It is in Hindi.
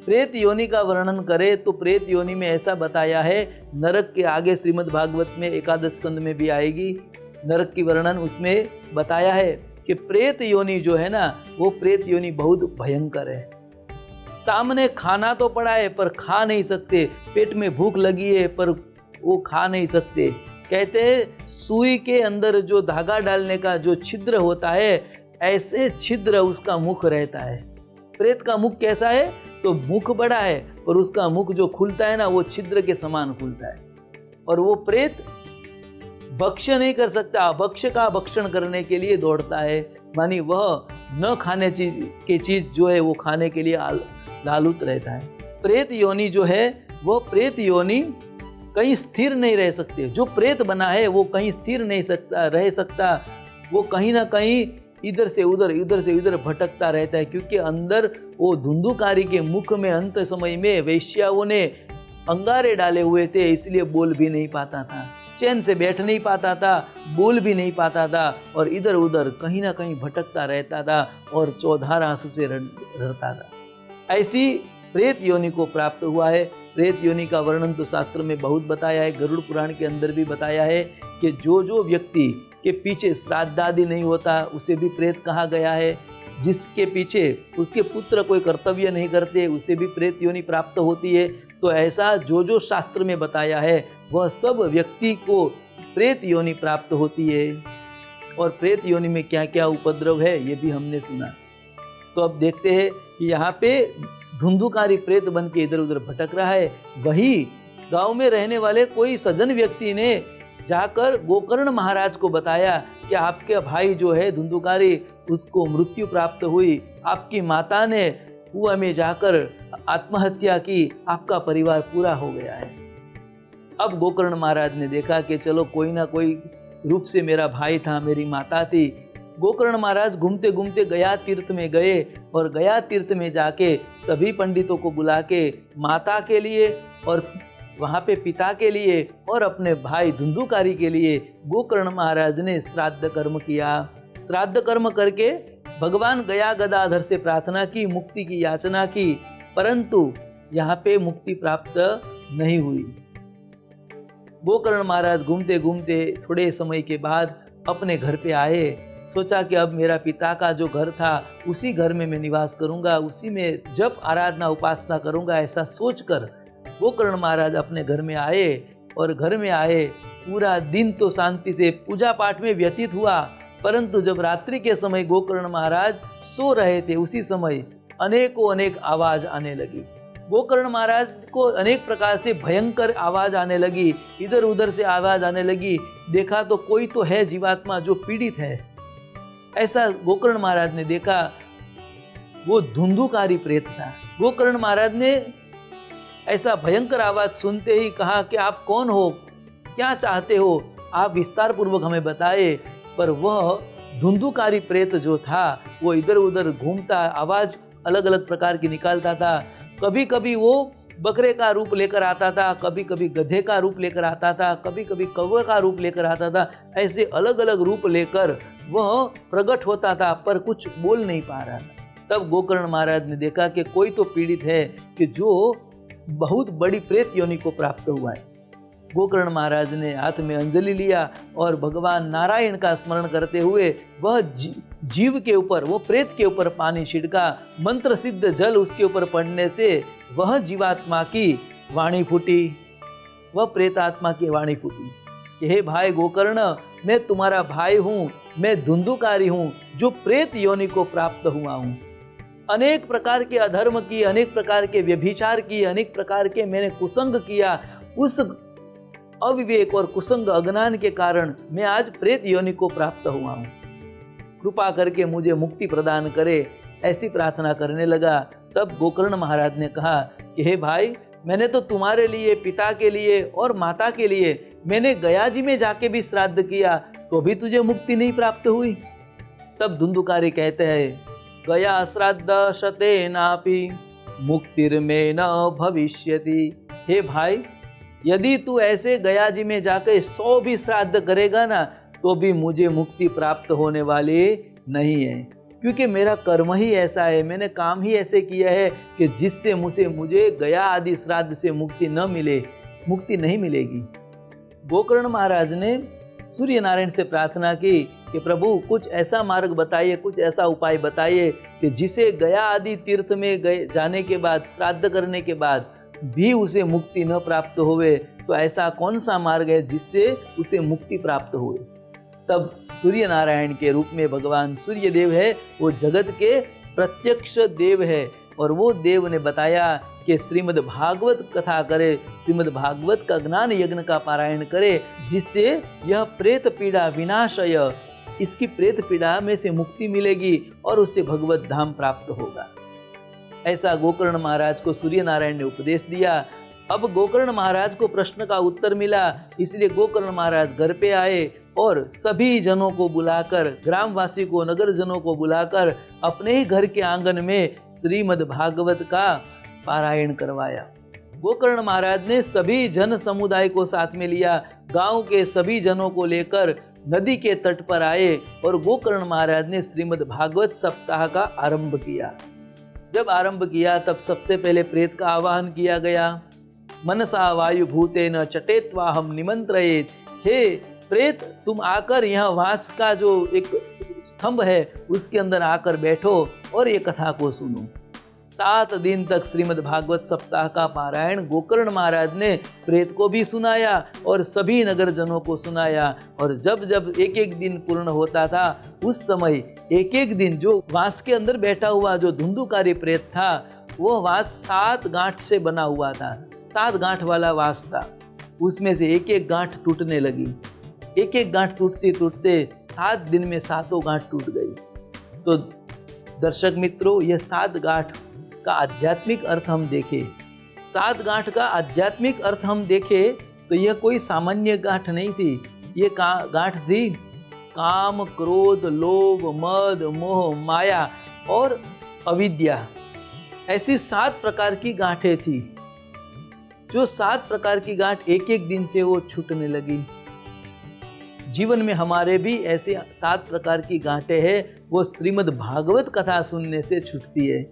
प्रेत योनि का वर्णन करें तो प्रेत योनि में ऐसा बताया है, नरक के आगे श्रीमद् भागवत में एकादश स्कंद में भी आएगी नरक की वर्णन, उसमें बताया है कि प्रेत योनि जो है ना, वो प्रेत योनि बहुत भयंकर है। सामने खाना तो पड़ा है पर खा नहीं सकते, पेट में भूख लगी है पर वो खा नहीं सकते। कहते हैं सुई के अंदर जो धागा डालने का जो छिद्र होता है, ऐसे छिद्र उसका मुख रहता है। प्रेत का मुख कैसा है, तो मुख बड़ा है और उसका मुख जो खुलता है ना, वो छिद्र के समान खुलता है। और वो प्रेत भक्ष्य नहीं कर सकता, भक्ष्य का भक्षण करने के लिए दौड़ता है, मानी वह न खाने की चीज जो है वो खाने के लिए लालुत रहता है। प्रेत योनि जो है, वो प्रेत योनि कहीं स्थिर नहीं रह सकते। जो प्रेत बना है वो कहीं स्थिर नहीं रह सकता, वो कहीं ना कहीं इधर से उधर भटकता रहता है, क्योंकि अंदर वो धुंधुकारी के मुख में अंत समय में वेश्याओं ने अंगारे डाले हुए थे, इसलिए बोल भी नहीं पाता था, चैन से बैठ नहीं पाता था, बोल भी नहीं पाता था और इधर उधर कहीं ना कहीं भटकता रहता था और चौधार आंसू से रड़ता था। ऐसी प्रेत योनि को प्राप्त हुआ है। प्रेत योनि का वर्णन तो शास्त्र में बहुत बताया है, गरुड़ पुराण के अंदर भी बताया है कि जो व्यक्ति के पीछे श्राद्ध आदि नहीं होता उसे भी प्रेत कहा गया है। जिसके पीछे उसके पुत्र कोई कर्तव्य नहीं करते उसे भी प्रेत योनि प्राप्त होती है। तो ऐसा जो शास्त्र में बताया है वह सब व्यक्ति को प्रेत योनि प्राप्त होती है। और प्रेत योनि में क्या क्या उपद्रव है ये भी हमने सुना। तो अब देखते हैं कि यहाँ पे धुंधुकारी प्रेत बन के इधर उधर भटक रहा है। वही गांव में रहने वाले कोई सज्जन व्यक्ति ने जाकर गोकर्ण महाराज को बताया कि आपके भाई जो है धुंधुकारी, उसको मृत्यु प्राप्त हुई, आपकी माता ने कुआं में जाकर आत्महत्या की, आपका परिवार पूरा हो गया है। अब गोकर्ण महाराज ने देखा कि चलो कोई ना कोई रूप से मेरा भाई था, मेरी माता थी। गोकर्ण महाराज घूमते घूमते गया तीर्थ में गए और गया तीर्थ में जाके सभी पंडितों को बुला के माता के लिए और वहाँ पे पिता के लिए और अपने भाई धुंधुकारी के लिए गोकर्ण महाराज ने श्राद्ध कर्म किया। श्राद्ध कर्म करके भगवान गया गदाधर से प्रार्थना की, मुक्ति की याचना की, परंतु यहाँ पे मुक्ति प्राप्त नहीं हुई। गोकर्ण महाराज घूमते घूमते थोड़े समय के बाद अपने घर पे आए। सोचा कि अब मेरा पिता का जो घर था उसी घर में मैं निवास करूंगा, उसी में जप आराधना उपासना करूंगा, ऐसा सोचकर गोकर्ण महाराज अपने घर में आए। और घर में आए पूरा दिन तो शांति से पूजा पाठ में व्यतीत हुआ, परंतु जब रात्रि के समय गोकर्ण महाराज सो रहे थे उसी समय अनेक आवाज आने लगी। गोकर्ण महाराज को अनेक प्रकार से भयंकर आवाज आने लगी, इधर उधर से आवाज आने लगी। देखा तो कोई तो है जीवात्मा जो पीड़ित है, ऐसा गोकर्ण महाराज ने देखा। वो धुंधुकारी प्रेत था। गोकर्ण महाराज ने ऐसा भयंकर आवाज सुनते ही कहा कि आप कौन हो, क्या चाहते हो, आप विस्तार पूर्वक हमें बताए। पर वह धुंधुकारी प्रेत जो था वो इधर उधर घूमता, आवाज अलग अलग प्रकार की निकालता था। कभी कभी वो बकरे का रूप लेकर आता था, कभी कभी गधे का रूप लेकर आता था, कभी कभी कौवे का रूप लेकर आता था। ऐसे अलग अलग रूप लेकर वह प्रकट होता था पर कुछ बोल नहीं पा रहा था। तब गोकर्ण महाराज ने देखा कि कोई तो पीड़ित है कि जो बहुत बड़ी प्रेत योनि को प्राप्त हुआ है। गोकर्ण महाराज ने हाथ में अंजलि लिया और भगवान नारायण का स्मरण करते हुए वह जीव के ऊपर, वो प्रेत के ऊपर पानी छिड़का। मंत्र सिद्ध जल उसके ऊपर पड़ने से वह जीवात्मा की वाणी फूटी, वह प्रेतात्मा की वाणी फूटी कि हे भाई गोकर्ण, मैं तुम्हारा भाई हूँ, मैं धुंधुकारी हूँ जो प्रेत योनि को प्राप्त हुआ हूँ। अनेक प्रकार के अधर्म किए, अनेक प्रकार के व्यभिचार किए, अनेक प्रकार के मैंने कुसंग किया। उस अविवेक और कुसंग अज्ञान के कारण मैं आज प्रेत योनि को प्राप्त हुआ हूँ। कृपा करके मुझे मुक्ति प्रदान करे, ऐसी प्रार्थना करने लगा। तब गोकर्ण महाराज ने कहा कि हे भाई, मैंने तो तुम्हारे लिए, पिता के लिए और माता के लिए मैंने गया जी में जाके भी श्राद्ध किया, तो भी तुझे मुक्ति नहीं प्राप्त हुई। तब धुंधुकारी कहते हैं, गया श्राद्ध शतेनापि मुक्तिर्मे न भविष्यति। हे भाई, यदि तू ऐसे गया जी में जाकर 100 भी श्राद्ध करेगा ना, तो भी मुझे मुक्ति प्राप्त होने वाली नहीं है। क्योंकि मेरा कर्म ही ऐसा है, मैंने काम ही ऐसे किया है कि जिससे मुझे गया आदि श्राद्ध से मुक्ति न मिले, मुक्ति नहीं मिलेगी। गोकर्ण महाराज ने सूर्य नारायण से प्रार्थना की कि प्रभु कुछ ऐसा मार्ग बताइए, कुछ ऐसा उपाय बताइए कि जिसे गया आदि तीर्थ में जाने के बाद, श्राद्ध करने के बाद भी उसे मुक्ति न प्राप्त होवे, तो ऐसा कौन सा मार्ग है जिससे उसे मुक्ति प्राप्त होवे। तब सूर्य नारायण के रूप में भगवान सूर्य देव है, वो जगत के प्रत्यक्ष देव है, और वो देव ने बताया कि श्रीमद् भागवत कथा करे, श्रीमद् भागवत का ज्ञान यज्ञ का पारायण करे, जिससे यह प्रेत पीड़ा विनाशय, इसकी प्रेत पीड़ा में से मुक्ति मिलेगी और उससे भगवत धाम प्राप्त होगा। ऐसा गोकर्ण महाराज को सूर्य नारायण ने उपदेश दिया। अब गोकर्ण महाराज को प्रश्न का उत्तर मिला, इसलिए गोकर्ण महाराज घर पे आए और सभी जनों को बुलाकर, ग्रामवासी को, नगर जनों को बुलाकर अपने ही घर के आंगन में श्रीमद् भागवत का पारायण करवाया। गोकर्ण महाराज ने सभी जन समुदाय को साथ में लिया, गांव के सभी जनों को लेकर नदी के तट पर आए और गोकर्ण महाराज ने श्रीमद् भागवत सप्ताह का आरंभ किया। जब आरंभ किया तब सबसे पहले प्रेत का आवाहन किया गया। मनसा वायु भूतेन चटेत्वाहम निमंत्रयेत, हे प्रेत तुम आकर यहाँ वास का जो एक स्तंभ है उसके अंदर आकर बैठो और ये कथा को सुनो। 7 दिन तक श्रीमद् भागवत सप्ताह का पारायण गोकर्ण महाराज ने प्रेत को भी सुनाया और सभी नगर जनों को सुनाया। और जब जब एक एक दिन पूर्ण होता था, उस समय एक एक दिन जो वास के अंदर बैठा हुआ जो धुंधुकारी प्रेत था, वो वास 7 गांठ से बना हुआ था, 7 गांठ वाला वास था। उसमें से एक एक गांठ टूटने लगी, एक एक गांठ टूटते टूटते 7 दिन में 7 गांठ टूट गई। तो दर्शक मित्रों, यह 7 गांठ का आध्यात्मिक अर्थ हम देखें, 7 गांठ का आध्यात्मिक अर्थ हम देखें तो यह कोई सामान्य गांठ नहीं थी। ये गांठ थी काम, क्रोध, लोभ, मद, मोह, माया और अविद्या, ऐसी 7 प्रकार की गांठें थी। जो 7 प्रकार की गांठ एक एक दिन से वो छूटने लगी। जीवन में हमारे भी ऐसे 7 प्रकार की गांठें हैं, वो श्रीमद् भागवत कथा सुनने से छूटती है।